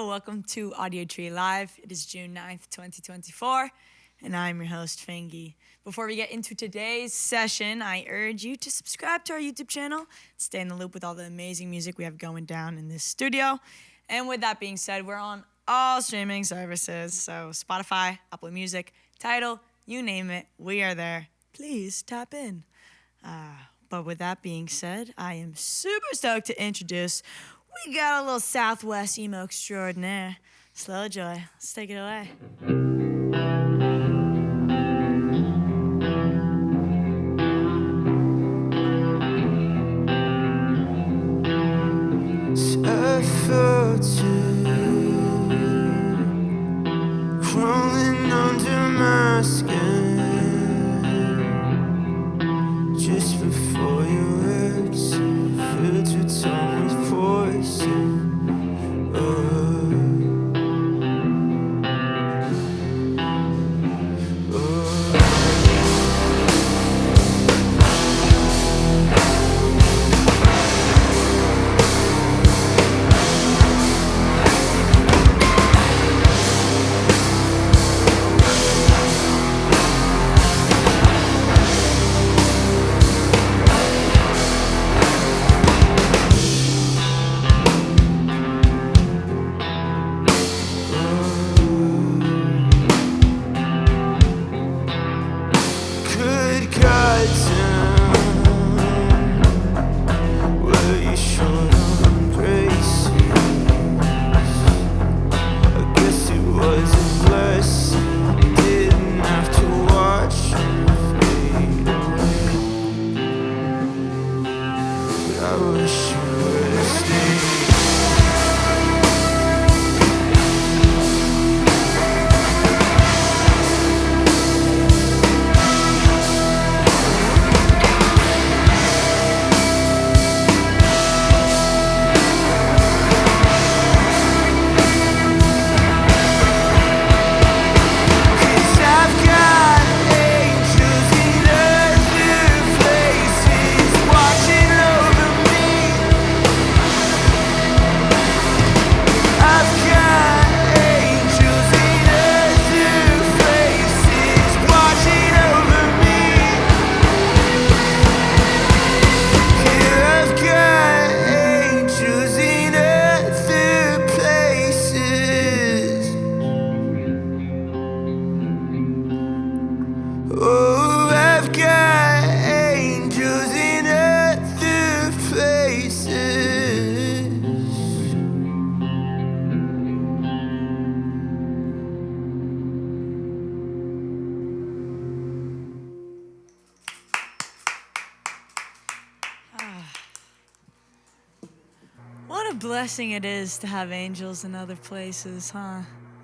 Hello, welcome to Audiotree Live. It is June 9th, 2024, and I'm your host, FINGY. Before we get into today's session, I urge you to subscribe to our YouTube channel, stay in the loop with all the amazing music we have going down in this studio. And with that being said, we're on all streaming services, so Spotify, Apple Music, Tidal, you name it, we are there. Please tap in. But with that being said, I am super stoked to introduce, we got a little Southwest emo extraordinaire, Slow Joy. Let's take it away. Crawling under my skin just before your lips filled your tongue with poison. What a blessing it is to have angels in other places, huh?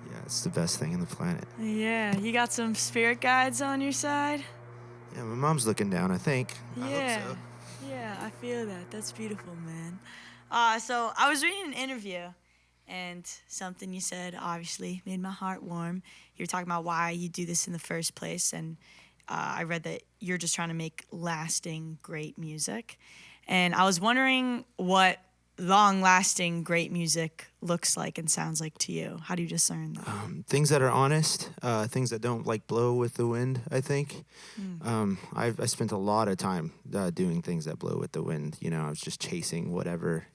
Yeah, it's the best thing on the planet. Yeah, you got some spirit guides on your side? Yeah, my mom's looking down, I think. Yeah, I hope so. yeah, I feel that. That's beautiful, man. So I was reading an interview, and something you said obviously made my heart warm. You were talking about why you do this in the first place, and I read that you're just trying to make lasting, great music. And I was wondering what long-lasting, great music looks like and sounds like to you. How do you discern that? Things that are honest, things that don't like blow with the wind, I think. I spent a lot of time doing things that blow with the wind. You know, I was just chasing whatever,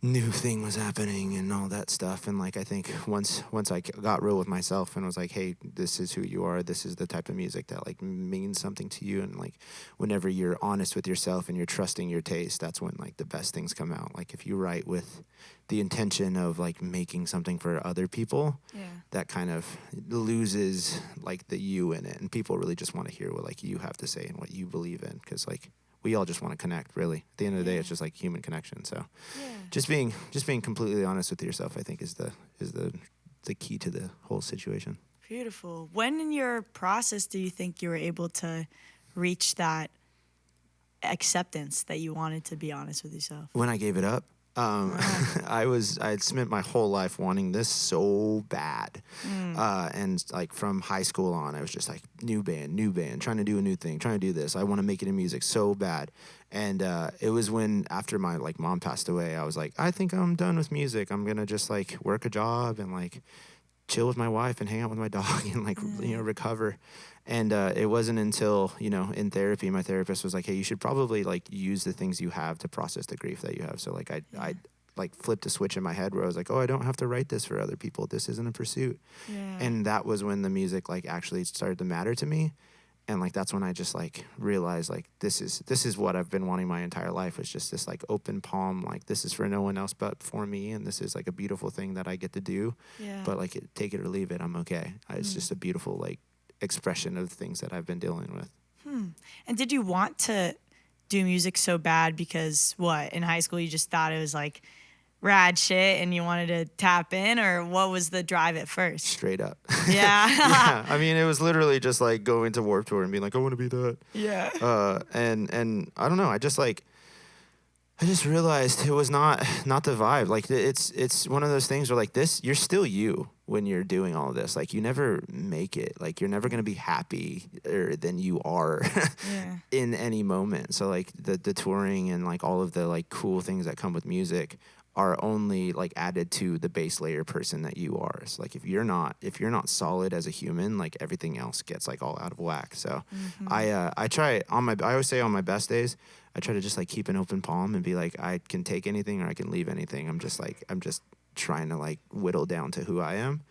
new thing was happening and all that stuff. And like, I think once I got real with myself and was like, hey, this is who you are, this is the type of music that like means something to you, and like whenever you're honest with yourself and you're trusting your taste, that's when like the best things come out. Like if you write with the intention of like making something for other people, that kind of loses like the you in it, and people really just want to hear what like you have to say and what you believe in, because like we all just want to connect, really. At the end of the day, it's just like human connection. So just being completely honest with yourself, I think, is the key to the whole situation. Beautiful. When in your process do you think you were able to reach that acceptance that you wanted to be honest with yourself? When I gave it up, I had spent my whole life wanting this so bad. And like from high school on, I was just like, new band, trying to do a new thing, trying to do this. I want to make it in music so bad. And it was when, after my like mom passed away, I was like, I think I'm done with music. I'm going to just like work a job and like chill with my wife and hang out with my dog and like, recover. And it wasn't until, in therapy, my therapist was like, hey, you should probably like use the things you have to process the grief that you have. So like I like flipped a switch in my head where I was like, oh, I don't have to write this for other people. This isn't a pursuit. Yeah. And that was when the music like actually started to matter to me. And like that's when I just like realized like this is what I've been wanting my entire life, was just this like open palm, like this is for no one else but for me, and this is like a beautiful thing that I get to do. Yeah. But like take it or leave it, I'm okay. It's just a beautiful like expression of things that I've been dealing with. And did you want to do music so bad because what, in high school you just thought it was like rad shit and you wanted to tap in, or what was the drive at first? Straight up. Yeah. Yeah. I mean, it was literally just like going to Warped Tour and being like, I want to be that. Yeah. And I don't know. I just realized it was not the vibe. Like it's one of those things where like this, you're still you when you're doing all of this. Like you never make it. Like you're never gonna be happier than you are in any moment. So like the touring and like all of the like cool things that come with music are only like added to the base layer person that you are. So like if you're not solid as a human, like everything else gets like all out of whack. So I always say on my best days, I try to just like keep an open palm and be like, I can take anything or I can leave anything. I'm just trying to like whittle down to who I am.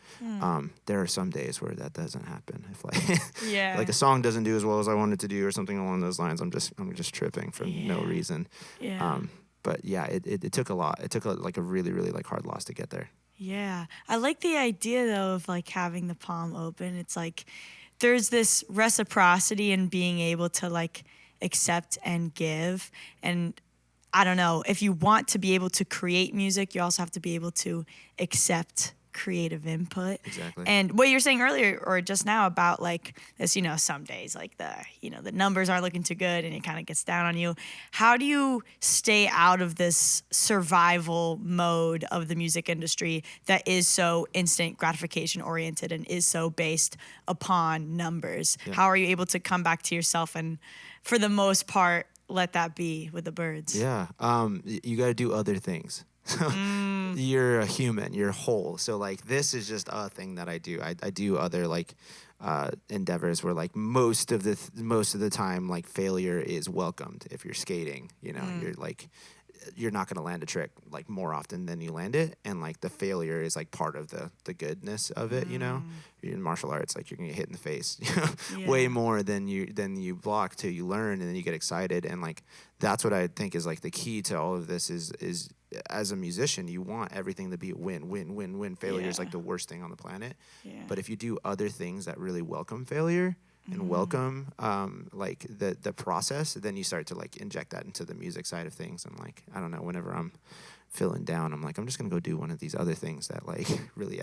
There are some days where that doesn't happen. If like like a song doesn't do as well as I wanted to do or something along those lines, I'm just tripping for no reason. But yeah, it took a lot. It took a really, really like hard loss to get there. Yeah. I like the idea though of like having the palm open. It's like there's this reciprocity in being able to like accept and give. And I don't know, if you want to be able to create music, you also have to be able to accept creative input. Exactly. And what you're saying earlier or just now about like this, some days like the numbers aren't looking too good and it kind of gets down on you. How do you stay out of this survival mode of the music industry that is so instant gratification oriented and is so based upon numbers? Yeah. How are you able to come back to yourself and for the most part let that be with the birds? Yeah. You got to do other things. So you're a human, you're whole. So like this is just a thing that I do. I do other like endeavors where like most of the time like failure is welcomed. If you're skating, you're like you're not going to land a trick like more often than you land it, and like the failure is like part of the goodness of it. You're in martial arts, like you're gonna get hit in the face way more than you block till you learn, and then you get excited. And like that's what I think is like the key to all of this is as a musician, you want everything to be a win. Failure is like the worst thing on the planet. But if you do other things that really welcome failure and welcome like the process, then you start to like inject that into the music side of things. And like, I don't know, whenever I'm feeling down, I'm like, I'm just gonna go do one of these other things that like really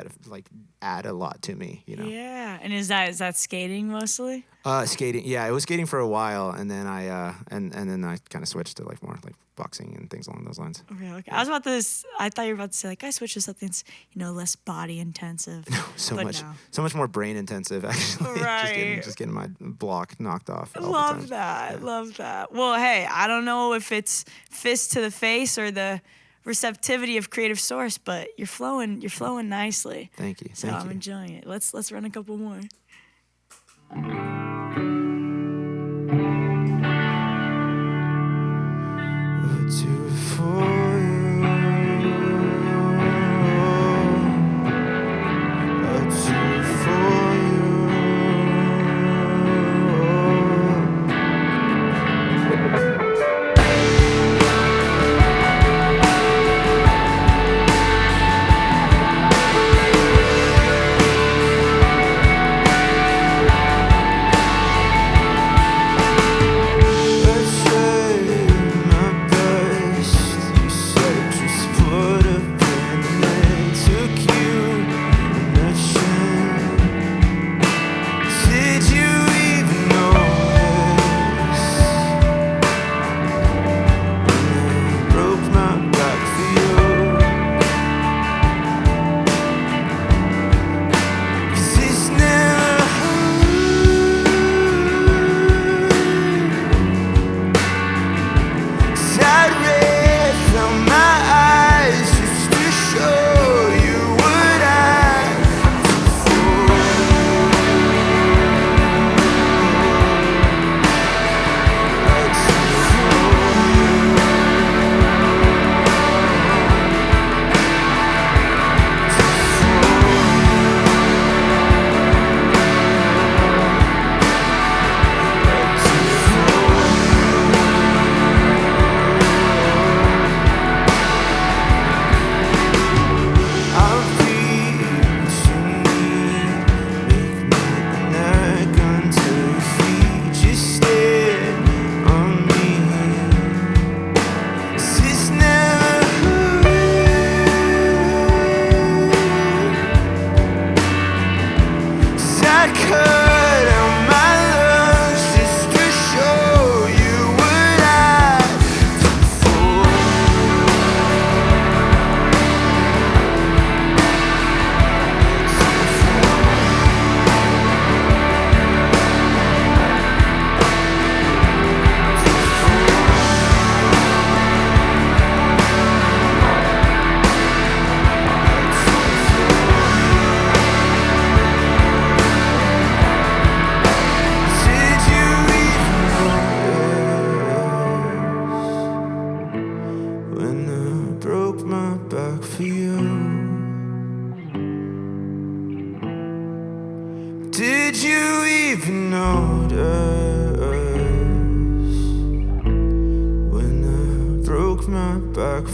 add a lot to me, Yeah. And is that skating mostly? Skating, yeah, it was skating for a while, and then I and then I kind of switched to like more like boxing and things along those lines. Okay. Yeah. I thought you were about to say like I switched to something that's less body intensive. No, so much more brain intensive actually. Right. just getting my block knocked off. Love that. Yeah. Love that. Well, hey, I don't know if it's fist to the face or the receptivity of creative source, but you're flowing nicely. Thank you. So I'm enjoying it. Let's run a couple more.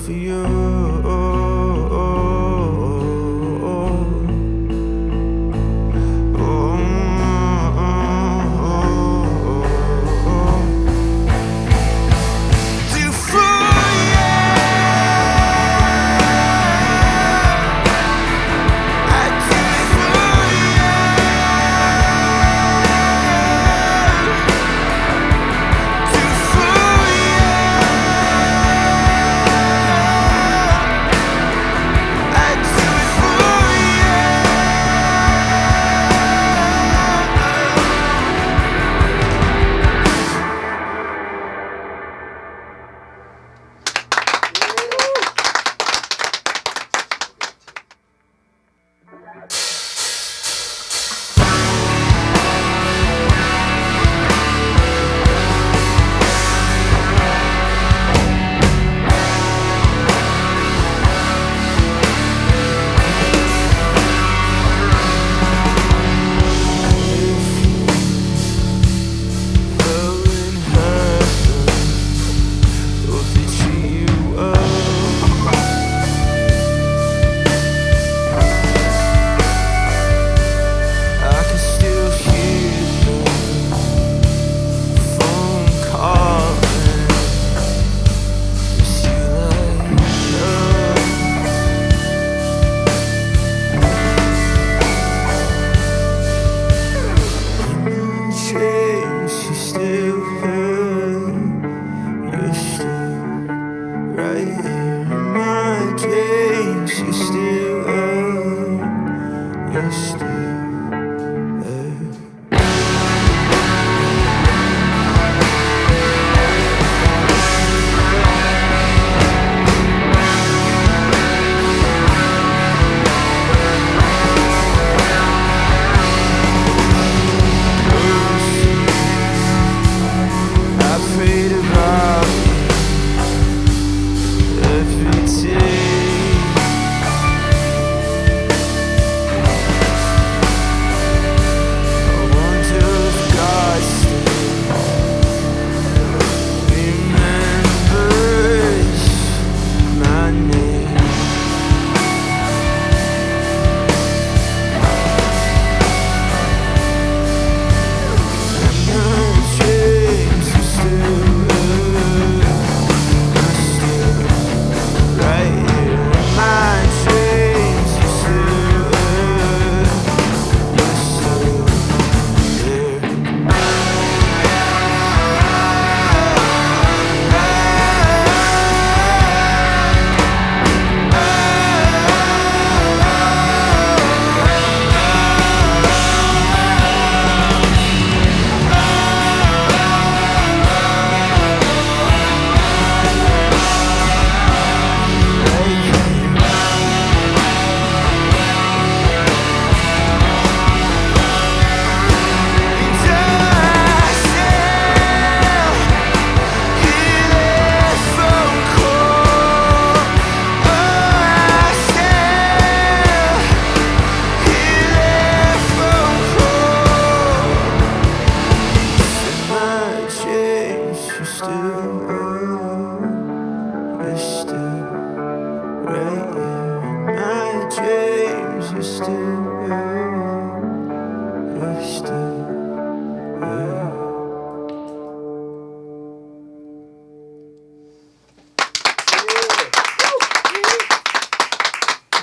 for you.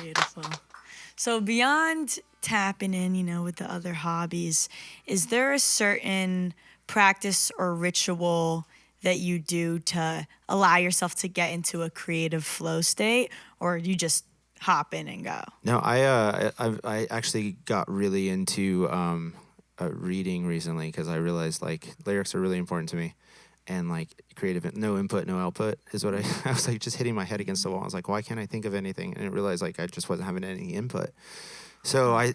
Beautiful. So beyond tapping in, with the other hobbies, is there a certain practice or ritual that you do to allow yourself to get into a creative flow state, or you just hop in and go? No, I actually got really into reading recently because I realized like lyrics are really important to me, and like creative, no input, no output is what I was like just hitting my head against the wall. I was like, why can't I think of anything? And I realized like I just wasn't having any input. So I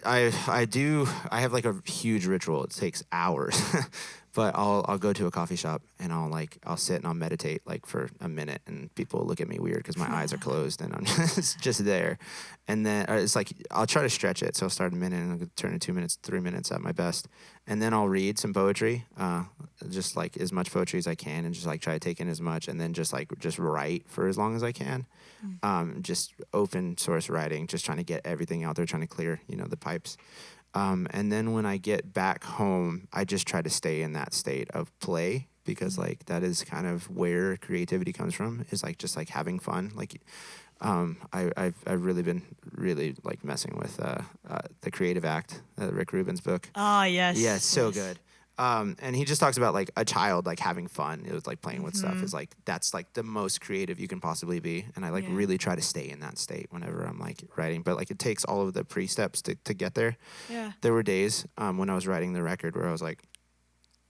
have like a huge ritual. It takes hours, but I'll go to a coffee shop and I'll sit and I'll meditate like for a minute, and people look at me weird because my eyes are closed and I'm just there. And then it's like I'll try to stretch it. So I'll start a minute and I'll turn to 2 minutes, 3 minutes at my best, and then I'll read some poetry. just like as much poetry as I can, and just like try to take in as much, and then just write for as long as I can. Just open source writing, just trying to get everything out there, trying to clear, the pipes. And then when I get back home, I just try to stay in that state of play, because like that is kind of where creativity comes from, is like just like having fun. Like I've really been like messing with the Creative Act, Rick Rubin's book. Oh yes. Yeah, it's so good. And he just talks about like a child like having fun. It was like playing with stuff is like, that's like the most creative you can possibly be. And I like really try to stay in that state whenever I'm like writing. But like it takes all of the pre-steps to get there. Yeah. There were days when I was writing the record where I was like,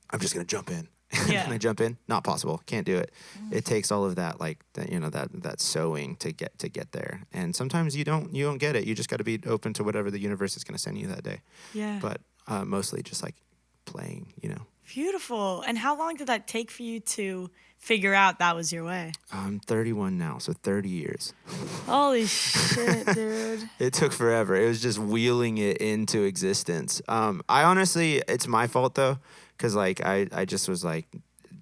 I'm just gonna jump in. Yeah. And I jump in, not possible, can't do it. It takes all of that like that sewing to get there. And sometimes you don't get it. You just got to be open to whatever the universe is gonna send you that day. Yeah. But mostly just like playing, Beautiful. And how long did that take for you to figure out that was your way? I'm 31 now, so 30 years. Holy shit, dude. It took forever. It was just wheeling it into existence. I honestly, it's my fault though, because like I just was like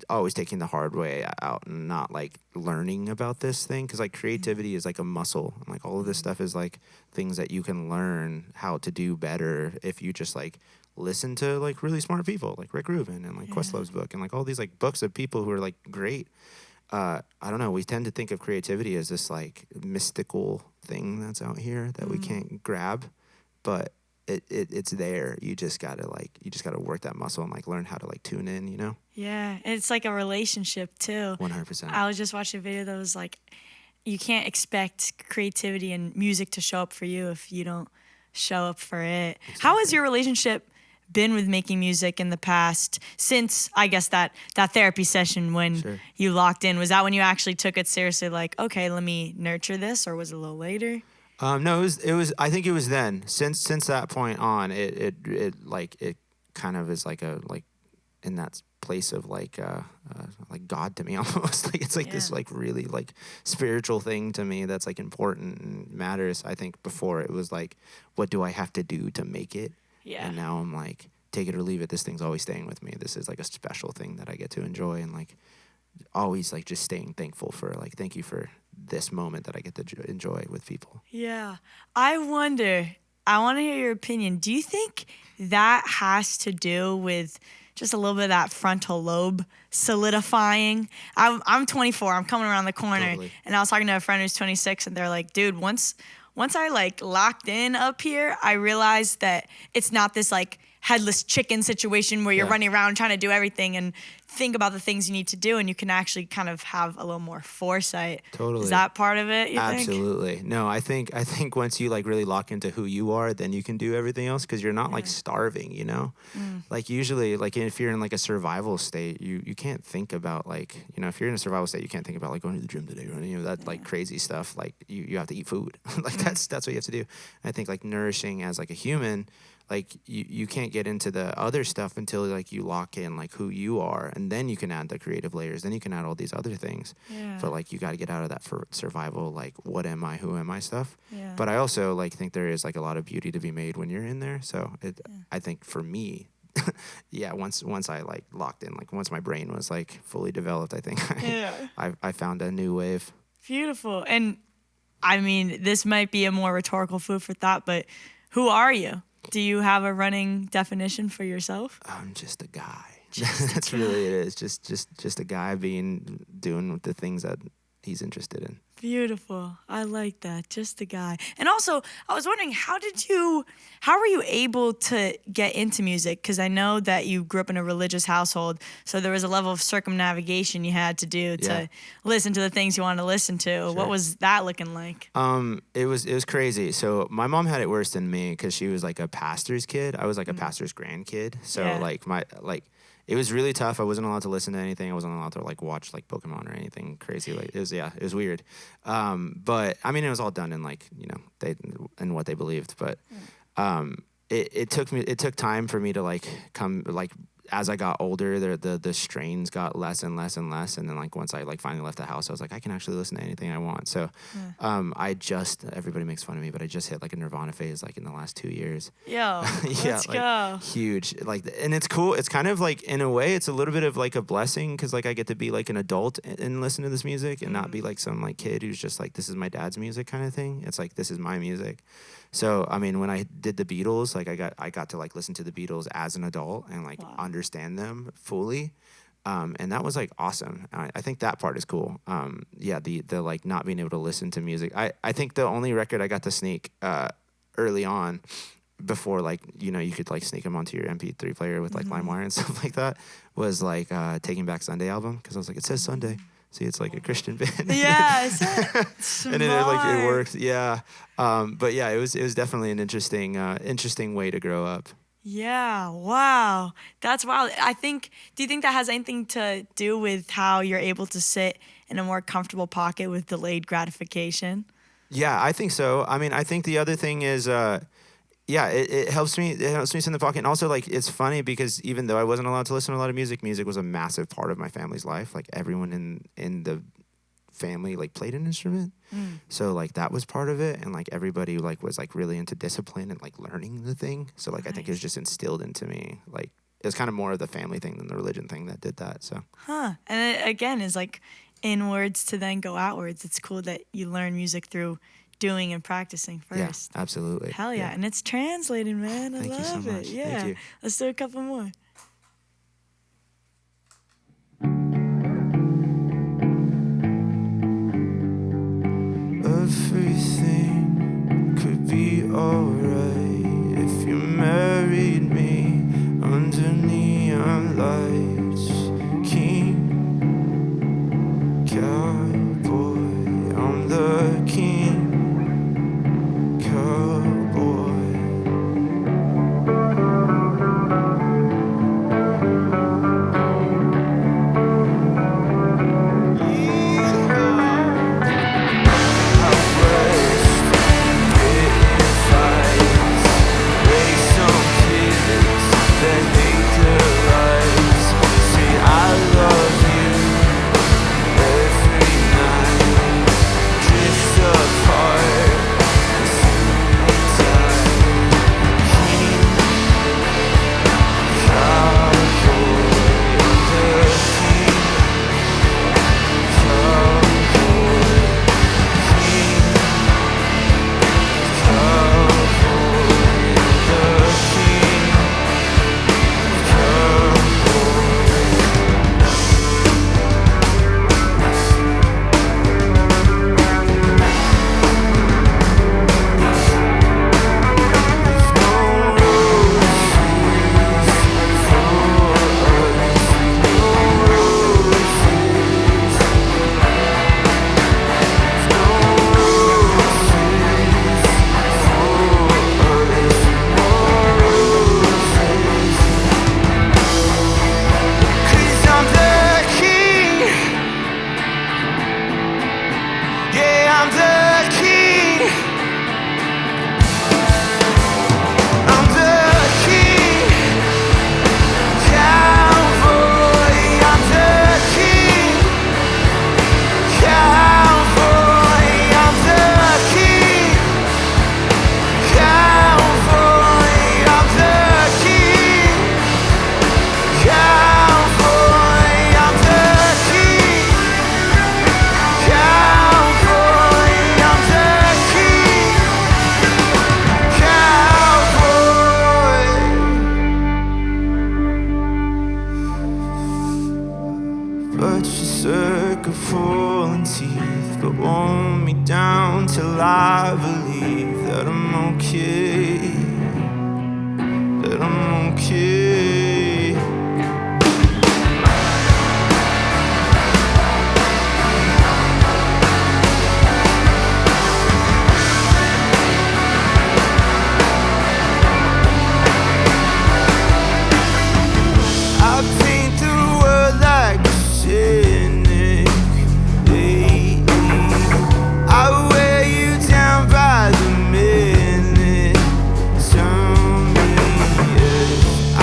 always taking the hard way out and not like learning about this thing, because like creativity is like a muscle, and like all of this stuff is like things that you can learn how to do better if you just like listen to like really smart people like Rick Rubin and like Questlove's book and like all these like books of people who are like great. I don't know, we tend to think of creativity as this like mystical thing that's out here that we can't grab, but it's there. You just gotta work that muscle and like learn how to like tune in, Yeah, and it's like a relationship too. 100%. I was just watching a video that was like, you can't expect creativity and music to show up for you if you don't show up for it. Exactly. How has your relationship been with making music in the past, since I guess that therapy session when you locked in? Was that when you actually took it seriously, like, okay, let me nurture this, or was it a little later? No, it was I think it was then. Since that point on, it kind of is like in that place of like God to me almost. Like it's like this like really like spiritual thing to me that's like important and matters. I think before it was like, what do I have to do to make it? Yeah. And now I'm like, take it or leave it. This thing's always staying with me. This is like a special thing that I get to enjoy, and like always like just staying thankful for like, thank you for this moment that I get to enjoy with people. Yeah. I want to hear your opinion. Do you think that has to do with just a little bit of that frontal lobe solidifying? I'm 24. I'm coming around the corner. Totally. And I was talking to a friend who's 26, and they're like, dude, once I like locked in up here, I realized that it's not this like headless chicken situation where you're running around trying to do everything and think about the things you need to do, and you can actually kind of have a little more foresight. Totally. Is that part of it, you think? Absolutely. No, I think once you like really lock into who you are, then you can do everything else, because you're not like starving, Like usually, like if you're in like a survival state, you can't think about like, if you're in a survival state, you can't think about like going to the gym today or that like crazy stuff. Like you have to eat food. Like that's what you have to do. And I think like nourishing as like a human, like you can't get into the other stuff until like you lock in like who you are, and then you can add the creative layers, then you can add all these other things. But like you got to get out of that for survival, like what am I, who am I stuff. But I also like think there is like a lot of beauty to be made when you're in there. So I think for me, once I like locked in, like once my brain was like fully developed, I think I found a new wave. Beautiful. And I mean, this might be a more rhetorical food for thought, but who are you? Do you have a running definition for yourself? I'm just a guy. That's really it is. Just a guy doing the things that he's interested in. Beautiful. I like that. Just a guy. And also, I was wondering, how were you able to get into music? Because I know that you grew up in a religious household, so there was a level of circumnavigation you had to do to listen to the things you wanted to listen to. Sure. What was that looking like? It was crazy. So my mom had it worse than me, because she was like a pastor's kid. I was like a pastor's grandkid. So it was really tough. I wasn't allowed to listen to anything. I wasn't allowed to like watch like Pokemon or anything crazy. Like it was weird. But I mean, it was all done in like, they and what they believed. But it took time for me to like come like as I got older, the strains got less and less and less. And then like once I like finally left the house, I was like, I can actually listen to anything I want. So everybody makes fun of me, but I just hit like a Nirvana phase like in the last 2 years. Yo, let's go. Huge. Like, and it's cool. It's kind of like, in a way, it's a little bit of like a blessing because like I get to be like an adult and listen to this music and not be like some like kid who's just like, this is my dad's music kind of thing. It's like, this is my music. So, I mean, when I did the Beatles, like I got to like listen to the Beatles as an adult and like understand them fully. And that was like awesome. I think that part is cool. The like not being able to listen to music. I think the only record I got to sneak early on before like, you know, you could like sneak them onto your MP3 player with like LimeWire and stuff like that was like Taking Back Sunday album. Cause I was like, it says Sunday. See, it's like a Christian band. Yeah, and it worked. Yeah, but yeah, it was definitely an interesting way to grow up. Yeah, wow, that's wild. Do you think that has anything to do with how you're able to sit in a more comfortable pocket with delayed gratification? Yeah, I think so. I mean, I think the other thing is, it helps me. It helps me sit in the pocket, and also like it's funny because even though I wasn't allowed to listen to a lot of music, music was a massive part of my family's life. Like everyone in the family like played an instrument, so like that was part of it, and like everybody like was like really into discipline and like learning the thing. So like I think it was just instilled into me. Like it was kind of more of the family thing than the religion thing that did that. So and it, again, is like inwards to then go outwards. It's cool that you learn music through doing and practicing first. Yeah, absolutely. Hell yeah. And it's translated, man. I Thank love you so much. it. Yeah. Thank you. Let's do a couple more. Everything could be alright if you married me under neon lights. King, cowboy, I'm the king.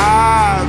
I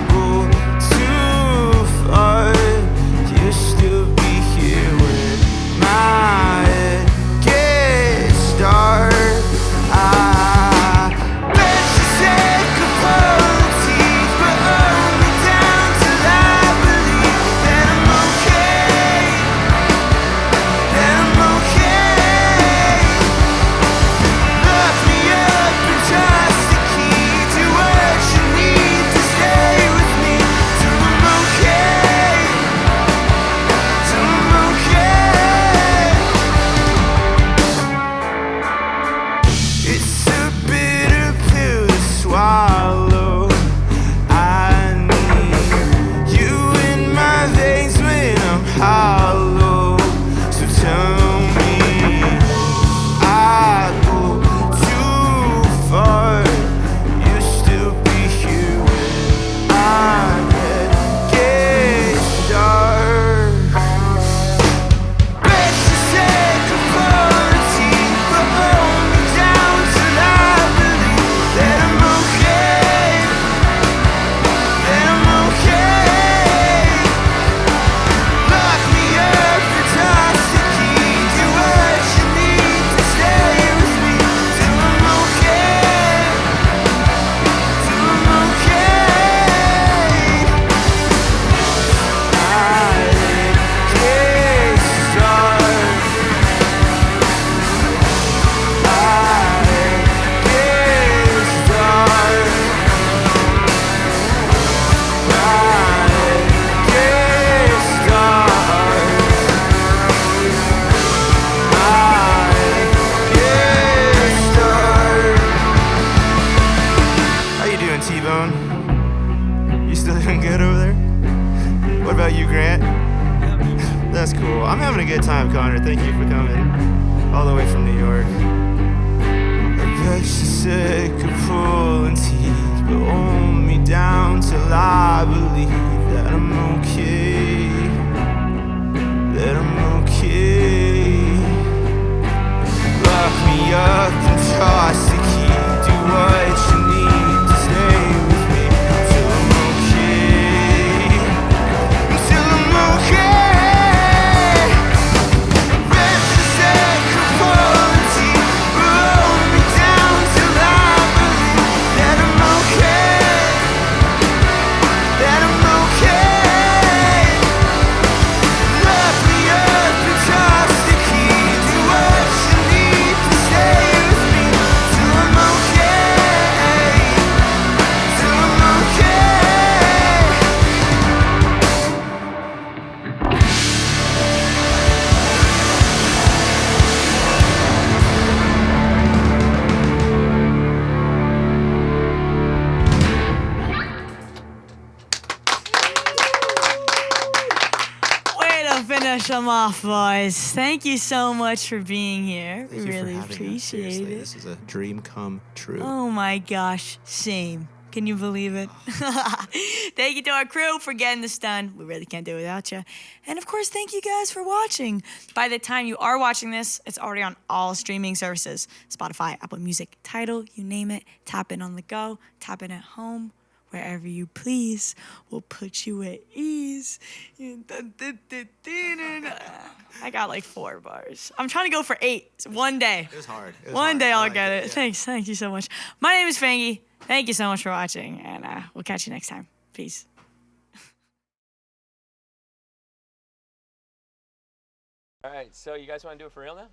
about you, Grant? That's cool. I'm having a good time, Connor. Thank you for coming all the way from New York. I bet you're sick of pulling teeth, but hold me down till I believe that I'm okay. That I'm okay. Lock me up and toss the key. Do what you need to stay with me till I'm okay. Until I'm okay. Bet you're sick of pulling teeth, but hold me down till I believe that I'm okay. That I'm okay. Lock me up and toss the key. Do what you need to stay with me till I'm okay. Till I'm okay. Way to finish them off, boys. Thank you so much for being here. Thank you We for really having us. appreciate Seriously, it. this is a dream come true. Oh my gosh, same. Can you believe it? Thank you to our crew for getting this done. We really can't do it without you. And of course, thank you guys for watching. By the time you are watching this, it's already on all streaming services. Spotify, Apple Music, Tidal, you name it. Tap in on the go, tap in at home, wherever you please. We'll put you at ease. I got like 4 bars. I'm trying to go for 8. One day. It was hard. It was One hard. day I I'll liked get it. Yeah. Thanks. Thank you so much. My name is FINGY. Thank you so much for watching, and we'll catch you next time. Peace. All right, so you guys want to do it for real now?